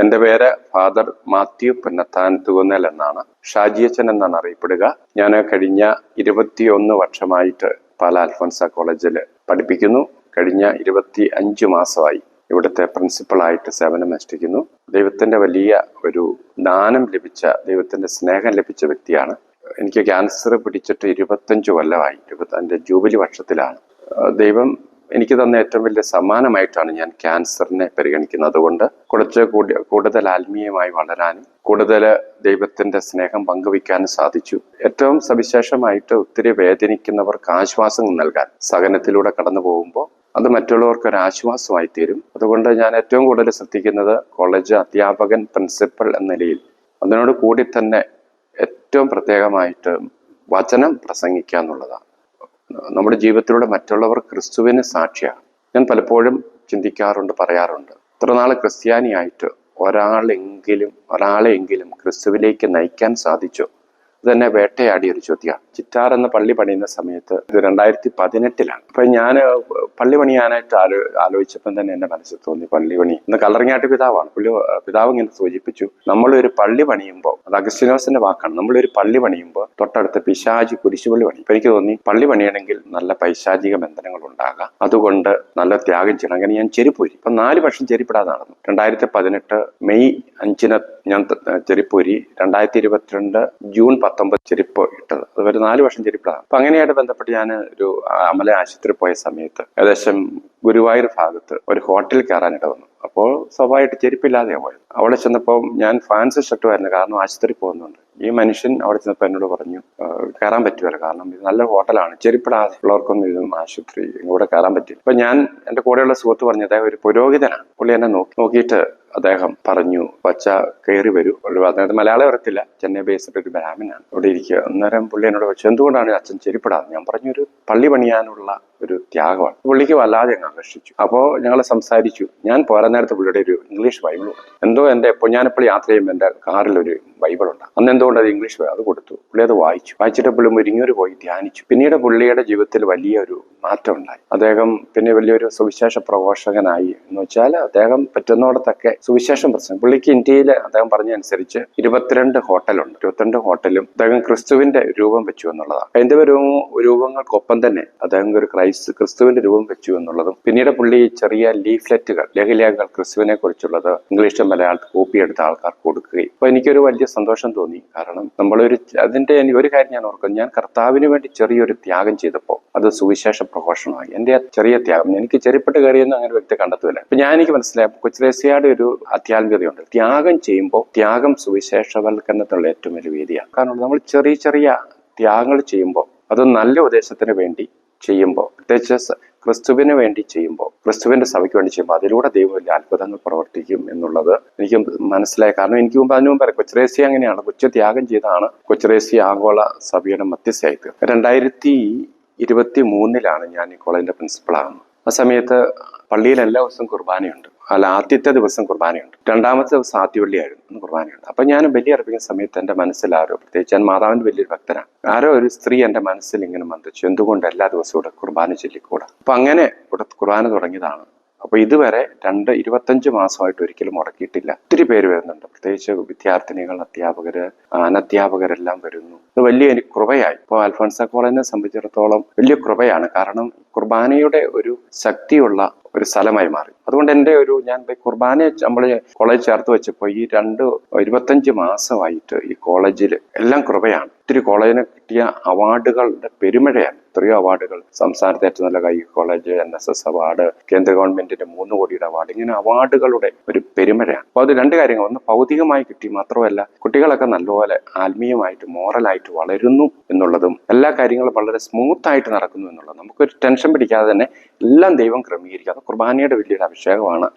എൻ്റെ പേര് ഫാദർ മാത്യു പുന്നത്താൻ തൂന്നൽ എന്നാണ്. ഷാജിയച്ചൻ എന്നാണ് അറിയപ്പെടുക. ഞാൻ കഴിഞ്ഞ 21 വർഷമായിട്ട് പാലാ അൽഫോൻസ കോളേജിൽ പഠിപ്പിക്കുന്നു. കഴിഞ്ഞ 25 മാസമായി ഇവിടുത്തെ പ്രിൻസിപ്പളായിട്ട് സേവനമനുഷ്ഠിക്കുന്നു. ദൈവത്തിൻ്റെ വലിയ ഒരു ദാനം ലഭിച്ച, ദൈവത്തിൻ്റെ സ്നേഹം ലഭിച്ച വ്യക്തിയാണ്. എനിക്ക് ക്യാൻസർ പിടിച്ചിട്ട് 25 കൊല്ലമായി. എൻ്റെ ജൂബിലി വർഷത്തിലാണ്. ദൈവം എനിക്ക് തന്ന ഏറ്റവും വലിയ സമ്മാനമായിട്ടാണ് ഞാൻ ക്യാൻസറിനെ പരിഗണിക്കുന്നത്. അതുകൊണ്ട് കൂടുതൽ ആത്മീയമായി വളരാനും കൂടുതൽ ദൈവത്തിന്റെ സ്നേഹം പങ്കുവയ്ക്കാനും സാധിച്ചു. ഏറ്റവും സവിശേഷമായിട്ട് ഒത്തിരി വേദനിക്കുന്നവർക്ക് ആശ്വാസം നൽകാൻ സഹനത്തിലൂടെ കടന്നു പോകുമ്പോൾ അത് മറ്റുള്ളവർക്ക് ഒരു ആശ്വാസമായി തീരും. അതുകൊണ്ട് ഞാൻ ഏറ്റവും കൂടുതൽ ശ്രദ്ധിക്കുന്നത് കോളേജ് അധ്യാപകൻ, പ്രിൻസിപ്പൽ എന്ന നിലയിൽ അതിനോട് കൂടി തന്നെ ഏറ്റവും പ്രത്യേകമായിട്ട് വചനം പ്രസംഗിക്കുക എന്നുള്ളതാണ്. നമ്മുടെ ജീവിതത്തിലൂടെ മറ്റുള്ളവർ ക്രിസ്തുവിന് സാക്ഷിയാണ്. ഞാൻ പലപ്പോഴും ചിന്തിക്കാറുണ്ട്, പറയാറുണ്ട്, ഇത്ര നാൾ ക്രിസ്ത്യാനിയായിട്ട് ഒരാളെയെങ്കിലും ക്രിസ്തുവിലേക്ക് നയിക്കാൻ സാധിച്ചോ? ഇതെന്നെ വേട്ടയാടിയ ഒരു ചോദ്യമാണ്. ചിറ്റാർ എന്ന പള്ളി പണിയുന്ന സമയത്ത്, ഇത് 2018 അപ്പൊ ഞാൻ പള്ളി പണിയാനായിട്ട് ആലോചിച്ചപ്പം തന്നെ എന്റെ മനസ്സിൽ തോന്നി, പള്ളി പണി ഇന്ന് കല്ലറങ്ങാട്ട് പിതാവാണ്. പിതാവ് ഇങ്ങനെ സൂചിപ്പിച്ചു, നമ്മളൊരു പള്ളി പണിയുമ്പോൾ, അത് അഗസ്റ്റിനോസിന്റെ വാക്കാണ്, നമ്മളൊരു പള്ളി പണിയുമ്പോൾ തൊട്ടടുത്ത് പിശാചി കുരിശുപള്ളി പണി. അപ്പൊ എനിക്ക് തോന്നി, പള്ളി പണിയണമെങ്കിൽ നല്ല പൈശാചിക ബന്ധനങ്ങൾ ഉണ്ടാകാം, അതുകൊണ്ട് നല്ല ത്യാഗം ചെയ്യണം. അങ്ങനെ ഞാൻ ചെരിപ്പൂരി. ഇപ്പൊ 4 വർഷം ചെരിപ്പിടാതെ നടന്നു. 2018 മെയ് 5 ഞാൻ ചെരിപ്പൂരി. 2022 ജൂൺ 19 ചെരിപ്പ് ഇട്ടത്. അതുവരെ 4 വർഷം ചെരിപ്പിടാണ്. അപ്പൊ അങ്ങനെയായിട്ട് ബന്ധപ്പെട്ട് ഞാൻ ഒരു അമല ആശുപത്രി പോയ സമയത്ത് ഏകദേശം ഗുരുവായൂർ ഭാഗത്ത് ഒരു ഹോട്ടലിൽ കയറാനിട വന്നു. അപ്പോൾ സ്വാഭാവികമായിട്ട് ചെരുപ്പില്ലാതെയാണ് പോയത്. അവിടെ ചെന്നപ്പോൾ ഞാൻ ഫാൻസി ഷർട്ടുമായിരുന്നു, കാരണം ആശുപത്രി പോകുന്നുണ്ട്. ഈ മനുഷ്യൻ അവിടെ ചെന്നപ്പോൾ എന്നോട് പറഞ്ഞു, കയറാൻ പറ്റുമല്ലോ, കാരണം ഇത് നല്ല ഹോട്ടലാണ്, ചെരുപ്പിടാതെ ഉള്ളവർക്കൊന്നും ഇതും ആശുപത്രി ഇവിടെ കയറാൻ പറ്റില്ല. അപ്പൊ ഞാൻ എൻ്റെ കൂടെയുള്ള സുഹൃത്ത് പറഞ്ഞു, അദ്ദേഹം ഒരു പുരോഹിതനാണ്. പുള്ളി എന്നെ നോക്കിയിട്ട് അദ്ദേഹം പറഞ്ഞു, പച്ച കയറി വരൂ. അതായത് മലയാളം അറിയത്തില്ല, ചെന്നൈ ബേസ്ഡ് ഒരു ബ്രാഹ്മനാണ്, ഇവിടെ ഇരിക്കുക. അന്നേരം പുള്ളി എന്നോട് ചോദിച്ചു, എന്തുകൊണ്ടാണ് അച്ഛൻ ചെരുപ്പിടാതെ? ഞാൻ പറഞ്ഞു, ഒരു പള്ളി പണിയാനുള്ള ഒരു ത്യാഗമാണ്. പുള്ളിക്ക് വല്ലാതെ അങ്ങ് ആകർഷിച്ചു. അപ്പോൾ ഞങ്ങൾ സംസാരിച്ചു. ഞാൻ പോരാൻ നേരത്തെ പുള്ളിയുടെ ഒരു ഇംഗ്ലീഷ് ബൈബിൾ എന്തോ ഞാനെപ്പോൾ യാത്ര ചെയ്യുമ്പോൾ എൻ്റെ കാറിലൊരു ബൈബിൾ ഉണ്ട്. അന്ന് എന്തുകൊണ്ട് അത് ഇംഗ്ലീഷ് അത് കൊടുത്തു. പുള്ളി അത് വായിച്ചിട്ട് പുള്ളി മുരിങ്ങൂര് പോയി ധ്യാനിച്ചു. പിന്നീട് പുള്ളിയുടെ ജീവിതത്തിൽ വലിയൊരു മാറ്റം ഉണ്ടായി. അദ്ദേഹം പിന്നെ വലിയൊരു സുവിശേഷ പ്രഘോഷകനായി. എന്ന് വെച്ചാൽ അദ്ദേഹം പറ്റുന്നിടത്തൊക്കെ സുവിശേഷം പ്രസംഗം. പുള്ളിക്ക് ഇന്ത്യയിൽ അദ്ദേഹം പറഞ്ഞതനുസരിച്ച് 22 ഹോട്ടലുണ്ട്. 22 ഹോട്ടലും അദ്ദേഹം ക്രിസ്തുവിന്റെ രൂപം വെച്ചു എന്നുള്ളതാണ്. അതിന്റെ രൂപങ്ങൾക്കൊപ്പം തന്നെ അദ്ദേഹം ഒരു ക്രിസ്തുവിന്റെ രൂപം വെച്ചു എന്നുള്ളതും, പിന്നീട് പുള്ളി ചെറിയ ലീഫ്ലെറ്റുകൾ, ലഘുലേഖകൾ ക്രിസ്തുവിനെ കുറിച്ചുള്ളത് ഇംഗ്ലീഷും മലയാളത്തിൽ കോപ്പി എടുത്ത ആൾക്കാർക്ക് കൊടുക്കുകയും. അപ്പൊ എനിക്കൊരു വലിയ സന്തോഷം തോന്നി. കാരണം ഒരു കാര്യം ഞാൻ ഓർക്കുന്നു, ഞാൻ കർത്താവിന് വേണ്ടി ചെറിയൊരു ത്യാഗം ചെയ്തപ്പോൾ അത് സുവിശേഷ പ്രഘോഷണമായി. എന്റെ ചെറിയ ത്യാഗം, എനിക്ക് ചെറിപ്പെട്ട് കയറിയെന്ന് അങ്ങനെ വ്യക്തി കണ്ടെത്തുന്നില്ല. അപ്പൊ എനിക്ക് മനസ്സിലായി, കൊച്ചുരേസ്യയുടെ ഒരു ആധ്യാത്മികതയുണ്ട്. ത്യാഗം ചെയ്യുമ്പോൾ ത്യാഗം സുവിശേഷവൽക്കരണത്തിനുള്ള ഏറ്റവും വലിയ വേദിയാണ്. കാരണം നമ്മൾ ചെറിയ ചെറിയ ത്യാഗങ്ങൾ ചെയ്യുമ്പോൾ, അത് നല്ല ഉദ്ദേശത്തിന് വേണ്ടി ചെയ്യുമ്പോൾ, പ്രത്യേകിച്ച് ക്രിസ്തുവിന് വേണ്ടി ചെയ്യുമ്പോൾ, ക്രിസ്തുവിന്റെ സഭയ്ക്ക് വേണ്ടി ചെയ്യുമ്പോൾ, അതിലൂടെ ദൈവം വലിയ അത്ഭുതങ്ങൾ പ്രവർത്തിക്കും എന്നുള്ളത് എനിക്ക് മനസ്സിലായി. കാരണം എനിക്ക് അതിനു മുമ്പ് കൊച്ചുരേസ്യ അങ്ങനെയാണ്, കൊച്ചു ത്യാഗം ചെയ്താണ് കൊച്ചുരേസ്യ ആഗോള സഭയുടെ മധ്യസ്ഥയായിട്ട്. 2023 ഞാൻ ഈ കോളേജിന്റെ പ്രിൻസിപ്പളാകുന്നു. ആ സമയത്ത് പള്ളിയിൽ എല്ലാ ദിവസവും കുർബാനയുണ്ട്. ആദ്യത്തെ ദിവസം കുർബാനയുണ്ട്, 2ാമത്തെ ദിവസം ആദ്യവള്ളിയായിരുന്നു കുർബാനയുണ്ട്. അപ്പൊ ഞാൻ ബലി അർപ്പിക്കുന്ന സമയത്ത് എന്റെ മനസ്സിൽ പ്രത്യേകിച്ച് ഞാൻ മാതാവിന്റെ വലിയൊരു ഭക്തനാണ്, ഒരു സ്ത്രീ എന്റെ മനസ്സിൽ ഇങ്ങനെ മന്ത്രിച്ചു, എന്തുകൊണ്ട് എല്ലാ ദിവസവും ഇവിടെ കുർബാന ചൊല്ലിക്കൂടാ? അപ്പൊ അങ്ങനെ ഇവിടെ കുർബാന തുടങ്ങിയതാണ്. അപ്പൊ ഇതുവരെ 25 മാസമായിട്ട് ഒരിക്കലും മുടക്കിയിട്ടില്ല. ഒത്തിരി പേര് വരുന്നുണ്ട്, പ്രത്യേകിച്ച് വിദ്യാർത്ഥിനികൾ, അധ്യാപകര്, അനധ്യാപകരെല്ലാം വരുന്നു. ഇത് വലിയ കൃപയായി. ഇപ്പോൾ അൽഫോൻസ കോളേജിനെ സംബന്ധിച്ചിടത്തോളം വലിയ കൃപയാണ്. കാരണം കുർബാനയുടെ ഒരു ശക്തിയുള്ള ഒരു സ്ഥലമായി മാറി. അതുകൊണ്ട് ഞാൻ കുർബാന നമ്മൾ കോളേജ് ചേർത്ത് വെച്ചപ്പോൾ ഈ 25 മാസമായിട്ട് ഈ കോളേജിൽ എല്ലാം കൃപയാണ്. ഒത്തിരി കോളേജിന് കിട്ടിയ അവാർഡുകളുടെ പെരുമഴയാണ്. എത്രയോ അവാർഡുകൾ, സംസ്ഥാനത്തെ ഏറ്റവും നല്ല കോളേജ്, NSS അവാർഡ്, കേന്ദ്ര ഗവൺമെന്റിന്റെ 3 കോടിയുടെ അവാർഡ്, ഇങ്ങനെ അവാർഡുകളുടെ ഒരു പെരുമഴയാണ്. അപ്പോൾ അത് 2 കാര്യങ്ങൾ, ഒന്ന് ഭൗതികമായി കിട്ടി, മാത്രമല്ല കുട്ടികളൊക്കെ നല്ലപോലെ ആത്മീയമായിട്ട് മോറലായിട്ട് വളരുന്നു എന്നുള്ളതും, എല്ലാ കാര്യങ്ങളും വളരെ സ്മൂത്ത് ആയിട്ട് നടക്കുന്നു എന്നുള്ളതും, നമുക്കൊരു ടെൻഷൻ പിടിക്കാതെ തന്നെ എല്ലാം ദൈവം ക്രമീകരിക്കുക. അത് കുർബാനയുടെ വലിയൊരു അഭിഷേകമാണ്.